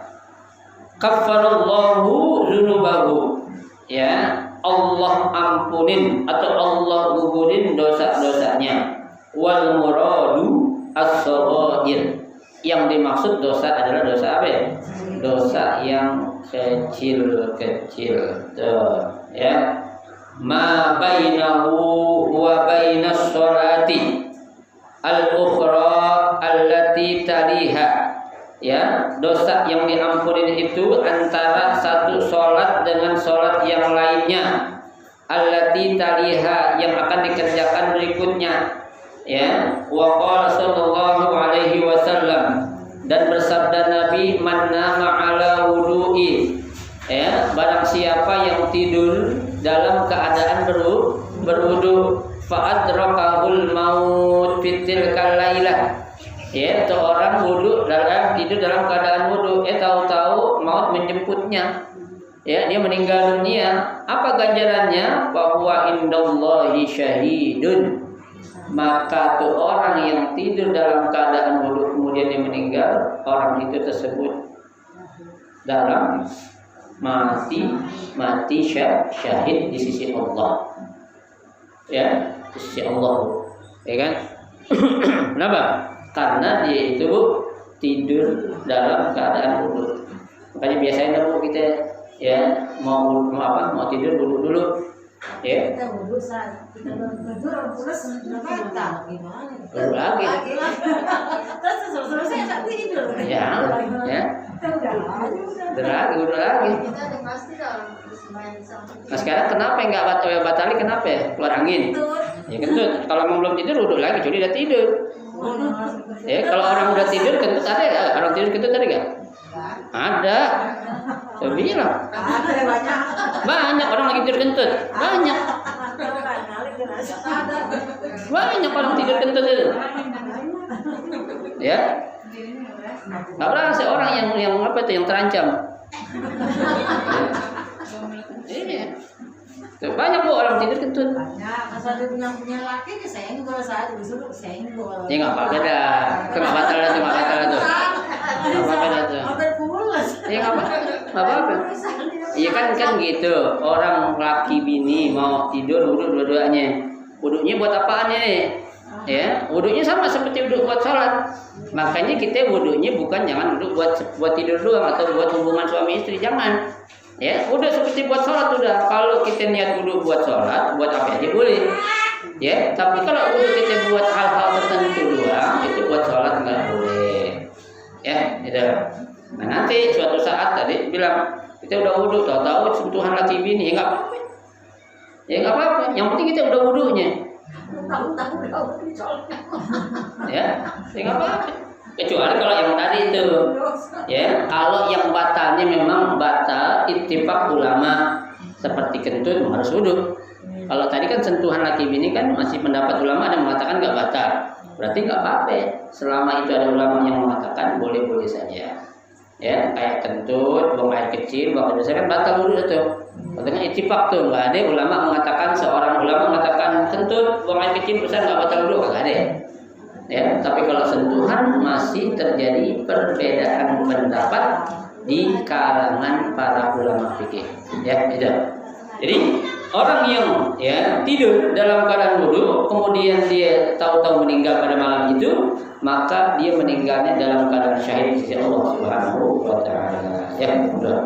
kaffarallahu dzunubahu. Ya, Allah ampunin atau Allah gugurin dosa-dosanya. Wal muradu as-shaghair. Yang dimaksud dosa adalah dosa apa ya? Dosa yang kecil-kecil. Tuh, ya. Ma bainahu wa bainas sholati al-ukhra allati taliha. Ya, dosa yang diampunin itu antara satu sholat dengan sholat yang lainnya. Allati taliha, yang akan dikerjakan berikutnya. Ya, wa qala sallallahu alaihi wasallam, dan bersabda Nabi, man nama ala wudu'i. Ya, barang siapa yang tidur dalam keadaan berwudu, fa adrakahul maut fitil kalailah. Ya, seorang wudu tidur dalam keadaan wudu, tahu-tahu maut menjemputnya. Ya, dia meninggal dunia. Apa ganjarannya? Bahwa indallahi syahidun. Maka tuh orang yang tidur dalam keadaan wudu kemudian dia meninggal, orang itu tersebut dalam mati syahid di sisi Allah. Ya, di sisi Allah. Ya kan? Kenapa? Karena dia itu tidur dalam keadaan wudu. Makanya biasanya Bu kita ya mau tidur dulu. Ya. Kita wudu saat kita tidur pulas mata gimana? Baru lagi. Terus selesai tak tidur. Ya. Udah lagi. Kita ada pasti dalam main sama. Nah sekarang kenapa enggak batali? Kenapa ya? Keluar angin. Ya kentut. Kalau belum tidur udah lagi, jadi udah tidur. Ya kalau orang udah tidur kentut ada, orang tidur kentut ada enggak? Ada. Saya bilang. Banyak orang lagi tidur kentut. Banyak orang tidur kentut itu. Ya. Orang seorang yang apa itu yang terancam. Iya. Banyak Bu orang tidur kentut. Asal dia punya laki dia sayang kalau saya disuruh sayang kalau. Ya enggak apa-apa dah. Itu enggak batal tuh. Enggak apa-apa tuh. Ya enggak apa-apa. Iya kan gitu. Orang laki bini mau tidur wudu dua-duanya. Wudunya buat apaan ini? Ya, wudunya sama seperti wudu buat sholat. Makanya kita wudunya bukan jangan wudu buat tidur doang atau buat hubungan suami istri, jangan. Ya, udah seperti buat sholat udah. Kalau kita niat wudu buat sholat, buat apa aja boleh. Ya, tapi kalau wudu kita buat hal-hal tertentu doang, itu buat sholat nggak boleh. Ya, gitu. Nah nanti suatu saat tadi bilang kita udah wudu, tahu-tahu sentuhan laki bini, ya nggak apa-apa. Ya nggak apa-apa. Yang penting kita udah wudunya. Ya nggak apa-apa. Kecuali kalau yang tadi itu, ya kalau yang batalnya memang batal ittifaq ulama seperti kentut harus wudu. Kalau tadi kan sentuhan laki bini kan masih pendapat ulama ada yang mengatakan nggak batal, berarti nggak apa-apa. Selama itu ada ulama yang mengatakan boleh-boleh saja. Ya kayak kentut, buang air kecil, buang air besar kan batal wudu itu. Katanya ittifaq tuh, nggak ada ulama mengatakan seorang ulama mengatakan kentut, buang air kecil besar nggak batal wudu, nggak ada. Ya, tapi kalau sentuhan masih terjadi perbedaan pendapat di kalangan para ulama fikih. Ya, itu. Jadi orang yang ya tidur dalam keadaan wudu, kemudian dia tahu-tahu meninggal pada malam itu, maka dia meninggalnya dalam keadaan syahid di sisi Allah Subhanahu wa taala. Ya, sudah.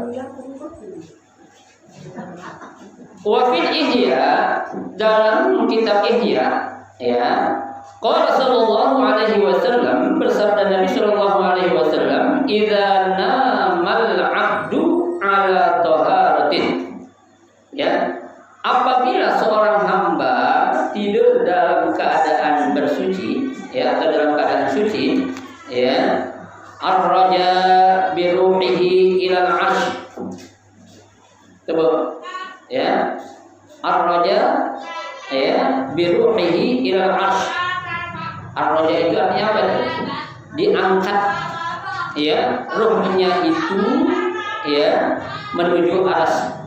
Wa fil Ihya, dalam kitab Ihya, ya. Qala sallallahu alaihi wasallam, bersabda Nabi sallallahu alaihi wasallam, "Idza namal 'abdu 'ala taharatin." Ya, apabila seorang hamba tidur dalam keadaan bersuci, ya atau dalam keadaan suci, ya, arraja bi ruhihi ila al-'arsy. Coba, ya. Arraja ya bi ruhihi ila al-'arsy. Ar-raja itu artinya apa? Diangkat ya ruhnya itu ya menuju aras.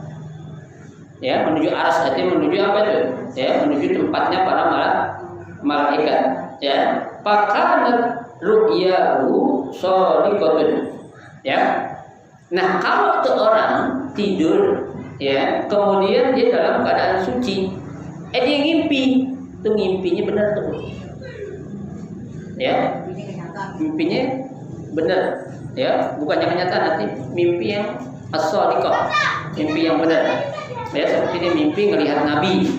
Ya, menuju aras artinya menuju apa itu? Ya, menuju tempatnya para malaikat. Ya, pakanat ru'yahu shadiqatun. Ya. Nah, kalau tuh orang tidur ya, kemudian dia dalam keadaan suci, dia ngimpi. Tuh ngimpinya benar tuh. Ya, mimpinya benar, ya, bukannya kenyataan, nanti mimpi yang as-shadiqah, mimpi yang benar, ya, seperti dia mimpi melihat Nabi,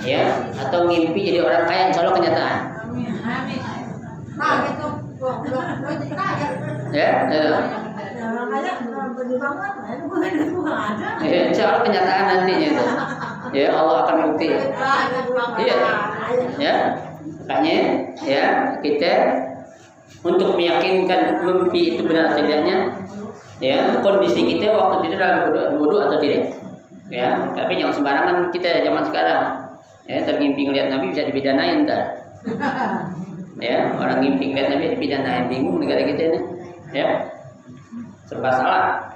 ya, atau mimpi jadi orang kaya, insya Allah kenyataan, ya, insya Allah kenyataan nantinya itu, ya, Allah akan bukti, ya. Makanya ya kita untuk meyakinkan mimpi itu benar atau tidaknya, ya kondisi kita waktu tidur dalam wudu atau tidak, ya. Tapi jangan sembarangan kita zaman sekarang, ya tergimpi ngelihat Nabi bisa dipidanain ntar, ya orang ngimpi ngelihat Nabi dipidanain, bingung negara kita ini, ya serba salah,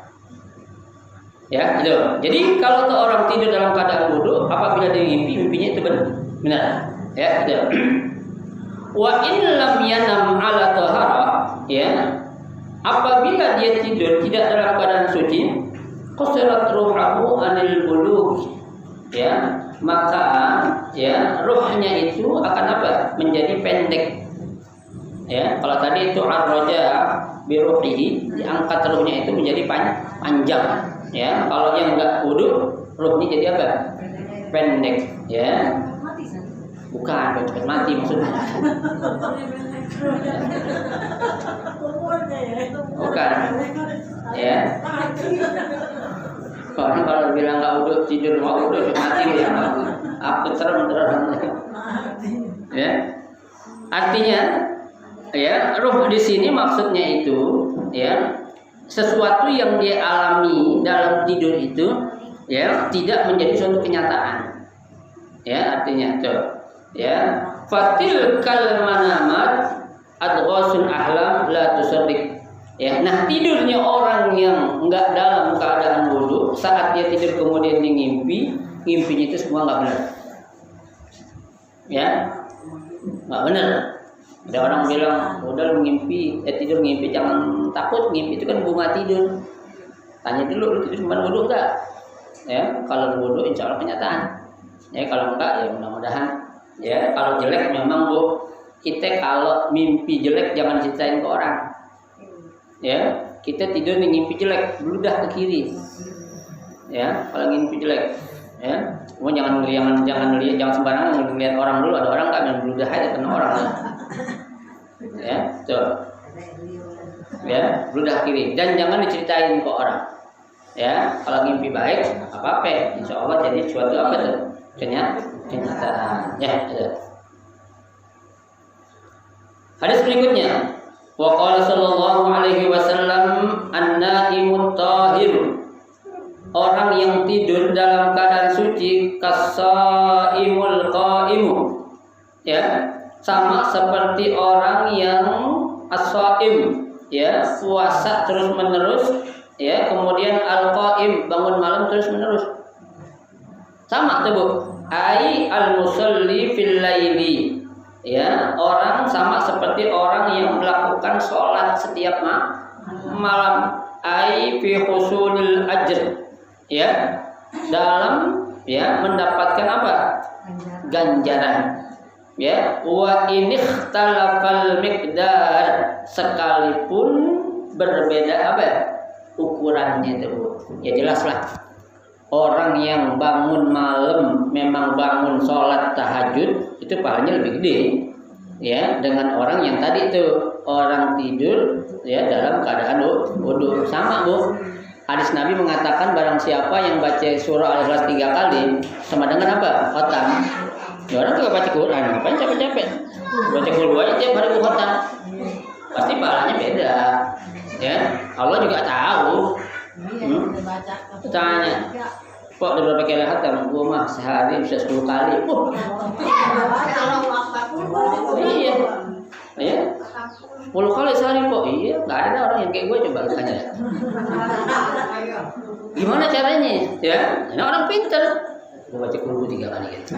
ya gitu. Jadi kalau tuh orang tidur dalam keadaan wudu, apabila dia ngimpi, mimpinya itu benar, ya gitu. Wa in lam yanam ala taharah, ya apabila dia tidur tidak dalam keadaan suci, qasarat ruhahu anil bulugh, ya maka ya ruhnya itu akan apa? Menjadi pendek. Ya, kalau tadi itu ar-raja bi ruhihi, diangkat ruhnya itu menjadi panjang. Ya, kalau yang enggak wudu, ruhnya jadi apa? Pendek, ya. Bukan, cepat mati maksudnya. Bukan, ya. Kalau bilang nggak udah tidur mau udah mati ya. Apa serem. Ya, artinya, ya ruh di sini maksudnya itu, ya sesuatu yang dia alami dalam tidur itu, ya tidak menjadi suatu kenyataan. Ya artinya itu. Ya, fatil kal manamat adghasul ahlam la tusaddiq. Ya, nah tidurnya orang yang enggak dalam keadaan wudu, saat dia tidur kemudian dia ngimpinya itu semua enggak benar. Ya, enggak benar. Ada orang bilang, udah ngimpi, tidur ngimpi, jangan takut, ngimpi itu kan bunga tidur. Tanya dulu, lu tidur cuma wudu enggak? Ya, kalau wudu insya Allah kenyataan. Ya, kalau enggak ya mudah-mudahan. Ya, kalau jelek memang Bu, kita kalau mimpi jelek jangan ceritain ke orang. Ya, kita tidur nih ngimpi jelek, bludah ke kiri. Ya, kalau ngimpi jelek, ya, jangan sembarangan ngelihat orang dulu, ada orang nggak yang bludah aja kena orang. Ya, tuh. Ya, bludah kiri dan jangan diceritain ke orang. Ya, kalau ngimpi baik apa-apa, insya Allah jadi suatu apa tuh? kenyataan. Ya. Hadis berikutnya, wa qala sallallahu alaihi wasallam an-naimut tahir. Orang yang tidur dalam keadaan suci kasaimul qaimu. Ya, sama seperti orang yang as-shaim, ya, puasa terus-menerus, ya, kemudian al-qaim, bangun malam terus-menerus. Sama tuh, Bu. Ai al-musalli fil laili. Ya, orang sama seperti orang yang melakukan sholat setiap malam. Ai fi husulil ajr. Ya, dalam ya mendapatkan apa? Ganjaran. Ya, wa in ikhtalafal miqdar, sekalipun berbeda apa? Ukurannya itu, Bu. Ya jelaslah. Orang yang bangun malam memang bangun sholat tahajud itu pahalanya lebih gede, ya, dengan orang yang tadi itu orang tidur ya dalam keadaan wudu. Sama, Bu. Hadis Nabi mengatakan barang siapa yang baca surah Al-Ikhlas 3 kali sama dengan apa? Khatam. Ya, orang juga baca Quran, ngapain capek-capek? Baca Quran aja tiap hari khatam. Pasti pahalanya beda. Ya, Allah juga tahu. Tanya, Pak udah berapa kali khatam? Gua mah sehari bisa 10 kali. Iya. Ya. 10 kali sehari kok. Iya, enggak ada orang yang kayak gue, coba tanya. Gimana caranya? Ya, ini orang pintar. Gue baca Quran 3 kali gitu.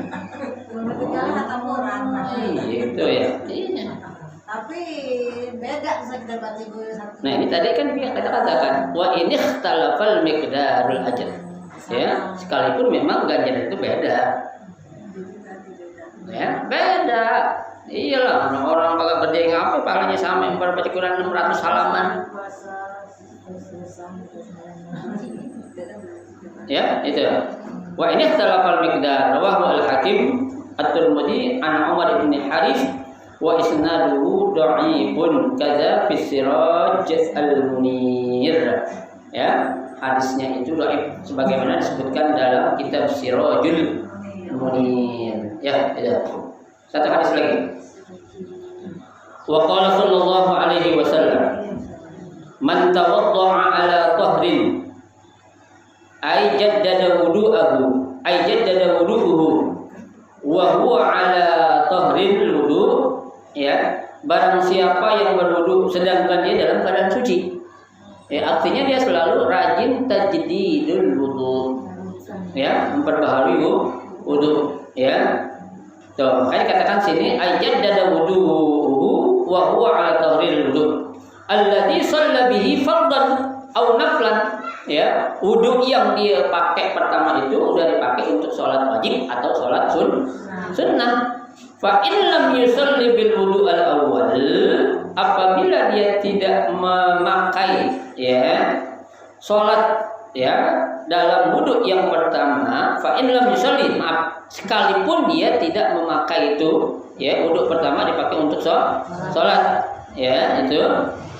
Iya, itu ya. Iya. Tapi beda kita baca Quran. Nah, ini tadi kan kita katakan wa ini ikhtalafal miqdarul ajr. Ya, sekalipun memang ganjaran itu beda. Ya, beda. Iyalah, orang bakal berdaya ngapain pahalanya sama yang baca Quran 600 halaman. Ya, itu. Wa ini ikhtalafal miqdar, rawahu al-Hakim at-Tirmidzi an Umar bin Harith wa isnaduhu dha'ifun kadza fi Siraj al-Munir. Ya, hadisnya itu dhaif sebagaimana disebutkan dalam kitab Sirajul Munir. Ya, itu. Satu hadis lagi. Wa qala sallallahu alaihi wasallam man tawadda'a ala tahrin ay jaddada wudu'ahu ay jaddada wudu'uhu wa huwa ala tahrin wudu', ya, barang siapa yang berwudu sedangkan dia dalam keadaan suci, ya, artinya dia selalu rajin tajdidul wudu, ya, memperbaharui wudu, ya. Tuh, makanya dikatakan sini ayat dada wudu'uhu wa huwa ala tahril wudu' alladhi shalla bihi fardhan aw naflan, ya, wudu yang dia pakai pertama itu udah dipakai untuk sholat wajib atau sholat sunnah. Fa in lam yusalli bil wudu' al awwal, apabila dia tidak memakai, ya, sholat, ya, dalam wudu yang pertama, fa in lam yusalli, maaf, sekalipun dia tidak memakai itu, ya, wudu pertama dipakai untuk sholat, ya, itu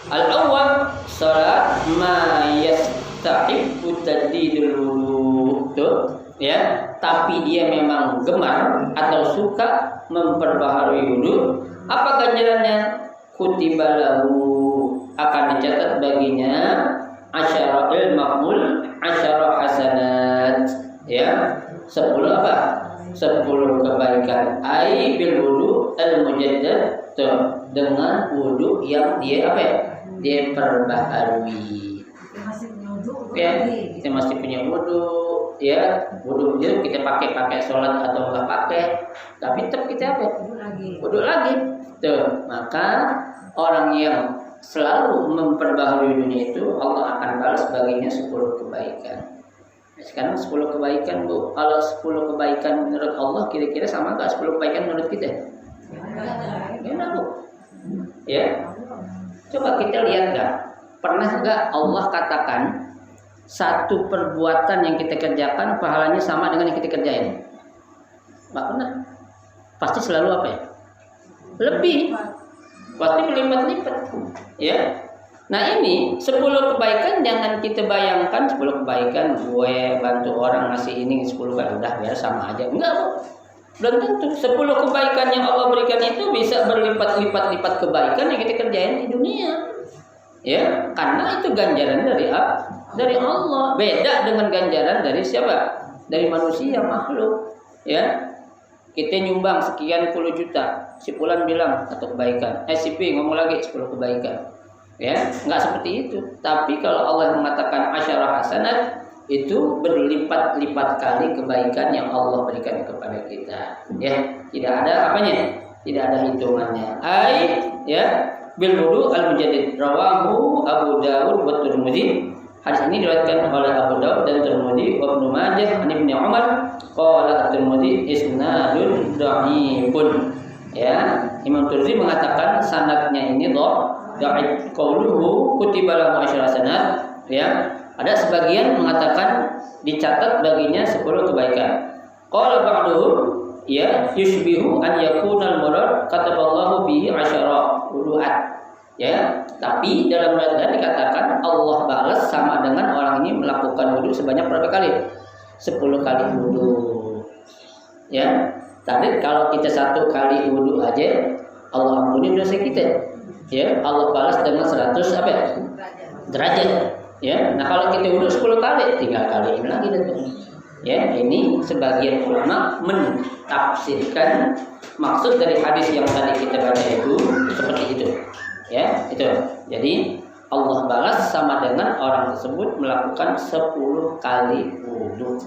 al-awwal sholat ma yastahibu tajdidul wudu, tuh, ya, tapi dia memang gemar atau suka memperbaharui wudu, apa ganjarannya? Kutibalahu, akan dicatat baginya asyara'il maqbul asyara hasanat, ya, 10 apa? 10 kebaikan. Ai bil wudu al mujaddad, dengan wudu yang dia apa ya? Dia perbaharui. Ya, kita masih punya wudu, ya, wudu itu kita pakai sholat atau enggak pakai, tapi tetap kita apa? Wudu lagi. Tuh, maka orang yang selalu memperbaharui dunia itu Allah akan balas baginya 10 kebaikan. Sekarang 10 kebaikan, Bu. Kalau 10 kebaikan menurut Allah kira-kira sama enggak 10 kebaikan menurut kita? Gimana, Bu? Ya. Coba kita lihat enggak? Pernah enggak Allah katakan satu perbuatan yang kita kerjakan pahalanya sama dengan yang kita kerjain? Enggak pernah. Pasti selalu apa ya? Lebih. Pasti berlipat-lipat. Ya. Nah ini 10 kebaikan jangan kita bayangkan 10 kebaikan gue bantu orang ngasih ini 10 kali udah biar sama aja. Enggak, Bu. Belum tentu 10 kebaikan yang Allah berikan itu bisa berlipat-lipat kebaikan yang kita kerjain di dunia. Ya, karena itu ganjaran dari Allah. Beda dengan ganjaran dari siapa? Dari manusia makhluk. Ya. Kita nyumbang sekian puluh juta. Si Fulan bilang satu kebaikan. Si P ngomong lagi 10 kebaikan. Ya, enggak seperti itu. Tapi kalau Allah mengatakan asyarah hasanat, itu berlipat-lipat kali kebaikan yang Allah berikan kepada kita. Ya, tidak ada apanya? Tidak ada hitungannya. Ya, bil wudu al-mujaddid rawahu Abu Dawud wa Tirmidzi. Hadis ini diriwayatkan oleh Abu Dawud dan Tirmidzi wa Ibnu Majah an Ibnu Umar qala Tirmidzi isnadun dhaifun. Ya, Imam Tirmidzi mengatakan sanadnya ini dhaif. Qauluhu kutiba lahu asyara hasanat, ya. Ada sebagian mengatakan dicatat baginya 10 kebaikan. Qala ba'duhum ya yushbihu an yakuna al-murad kataballahu bihi asyara wudu'at. Ya, tapi dalam riwayat dikatakan Allah balas sama dengan orang ini melakukan wudu sebanyak berapa kali? 10 kali wudu. Ya. Tadi kalau kita 1 kali wudu aja Allah ampuni dosa kita. Ya, Allah balas dengan 100 apa ya? Derajat. Ya, nah kalau kita wudu 10 kali, 3 kali ini lagi datang. Ya, ini sebagian ulama mentafsirkan maksud dari hadis yang tadi kita baca itu seperti itu. Ya, itu. Jadi Allah balas sama dengan orang tersebut melakukan 10 kali wudu.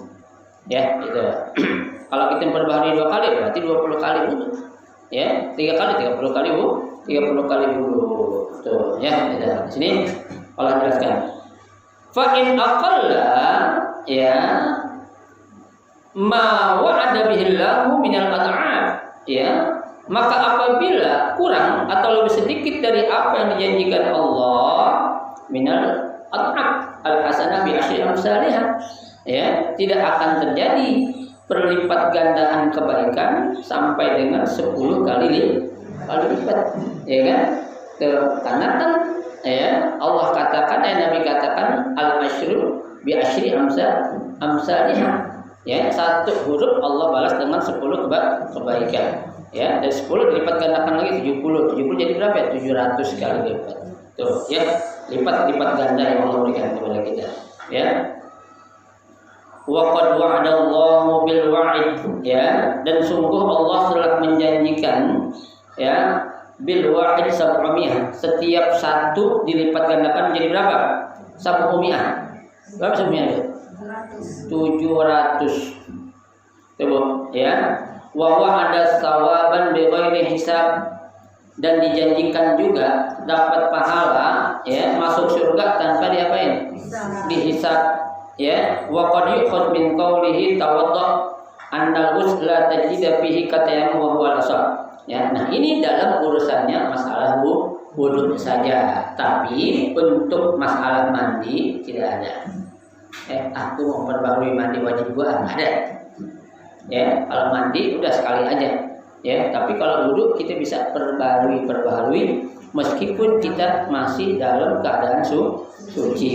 Ya, itu. Kalau kita memperbaharui 2 kali berarti 20 kali wudu. Ya, 3 kali 30 kali wudu, 30 kali wudu. Tuh, ya, itu. Di sini Allah jelaskan. Fa in aqalla ya ma wa'ada bihillahu minal at'am, ya, maka apabila kurang atau lebih sedikit dari apa yang dijanjikan Allah minal at'am al-hasanah bi asyri amsalihah, ya, tidak akan terjadi perlipat gandaan kebaikan sampai dengan 10 kali lipat, ya kan? Karena kan ya Allah katakan, Nabi katakan al-asyru bi asyri amsalihah. Ya, 1 huruf Allah balas dengan 10 kebaikan. Ya, dari 10 dilipat gandakan lagi 70. 70 jadi berapa ya? 700 kali lipat. Tuh, ya, lipat-lipat ganda yang Allah berikan kepada kita. Ya. Wa qad wa'adallahu bil wa'id, ya, dan sungguh Allah telah menjanjikan, ya, bil wa'id 700. Setiap 1 dilipat gandakan menjadi berapa? 700. Berapa 700? 700. Coba, ya. Wa wa'ada tsawaban bi ghairi hisab, dan dijanjikan juga dapat pahala, ya, masuk surga tanpa diapain? Dihisab. Ya, wa qad yukhad min qawlihi tawadda annal ghusla tajida fihi katayamu wa huwa al-asar. Ya, nah ini dalam urusannya masalah wudu saja, tapi untuk masalah mandi tidak ada. Aku mau perbarui mandi wajib gua ada. Ya, kalau mandi udah sekali aja. Ya, tapi kalau wudu kita bisa perbarui meskipun kita masih dalam keadaan suci.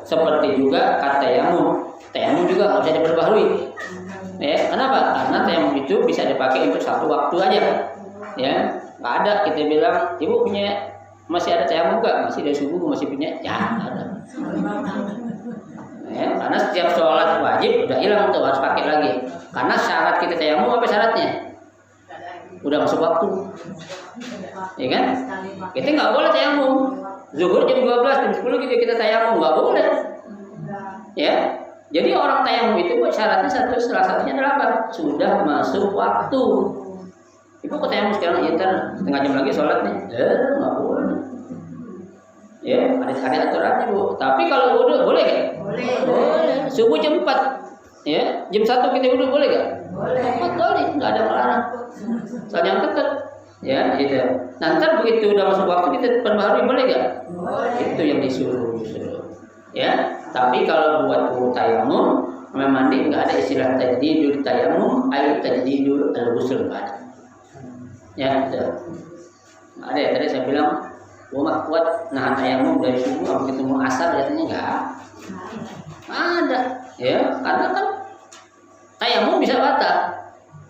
Seperti juga tayamum juga nggak bisa diperbaharui. Ya, kenapa? Karena tayamum itu bisa dipakai untuk 1 waktu aja. Ya, nggak ada kita bilang, ibu punya masih ada tayamum nggak? Masih dari subuh masih punya? Ya, ada. Ya, karena setiap sholat wajib udah hilang tuh, harus pakai lagi. Karena syarat kita tayamum apa syaratnya? Udah masuk waktu. Ya kan? Kita nggak boleh tayamum. Zuhur jam 12, jam 10 kita tayamum, nggak boleh. Ya, jadi orang tayamum itu syaratnya salah satunya adalah apa? Sudah masuk waktu. Ibu kok tayamum sekarang, ya ntar setengah jam lagi sholatnya, nggak boleh. Ya, ada aturannya, Bu. Tapi kalau wudu boleh nggak? Boleh. Subuh jam 4, ya, jam 1 kita wudu boleh nggak? Boleh, nggak ada melarang. Soalnya yang ketat. Ya, gitu. Nanti begitu udah masuk waktu kita perbaharui boleh gak? Itu yang disuruh. Ya, tapi kalau buat tayamum, mandi nggak ada istilah tajdidul tayamum, ayo tajdidul al-ghusl nggak ada. Ya, gitu. Nggak ada ya, tadi saya bilang Rumah kuat nahan tayamum dari subuh sampai ketemu asar biasanya enggak ada. Ya, karena kan tayamum bisa batal.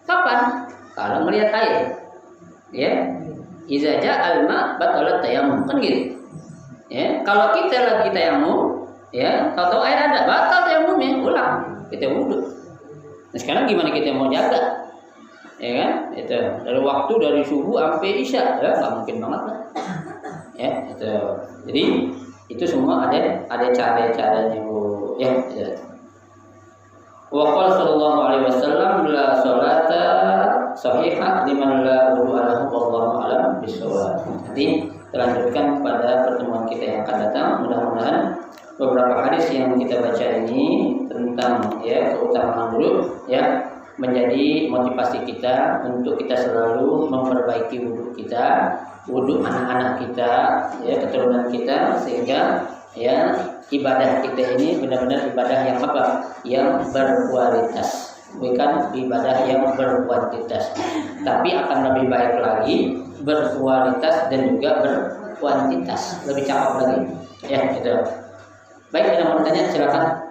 Kapan? Kalau melihat air. Ya. Iza ja'al ma batalat tayamum, kan gitu. Ya, kalau kita lagi tayamum, ya, tahu air ada, batal tayamumnya, ulang. Kita wudu. Nah, sekarang gimana kita mau jaga? Ya kan? Itu dari waktu dari subuh sampai isya, ya nggak mungkin banget lah. Ya, itu. Jadi itu semua ada cara-caranya, Bu. Ya. Wa qala sallallahu alaihi wasallam la salata sahihah liman la wudu'a lahu wallahu a'lam bishawab. Nanti terlanjutkan pada pertemuan kita yang akan datang. Mudah-mudahan beberapa hadis yang kita baca ini tentang ya keutamaan wudu ya menjadi motivasi kita untuk kita selalu memperbaiki wudu kita, wudu anak-anak kita, ya keturunan kita, sehingga ya ibadah kita ini benar-benar ibadah yang apa? Yang berkualitas, bukan ibadah yang berkuantitas. Tapi akan lebih baik lagi berkualitas dan juga berkuantitas, lebih cakep lagi. Ya, gitu. Baik, ada mau tanya silakan.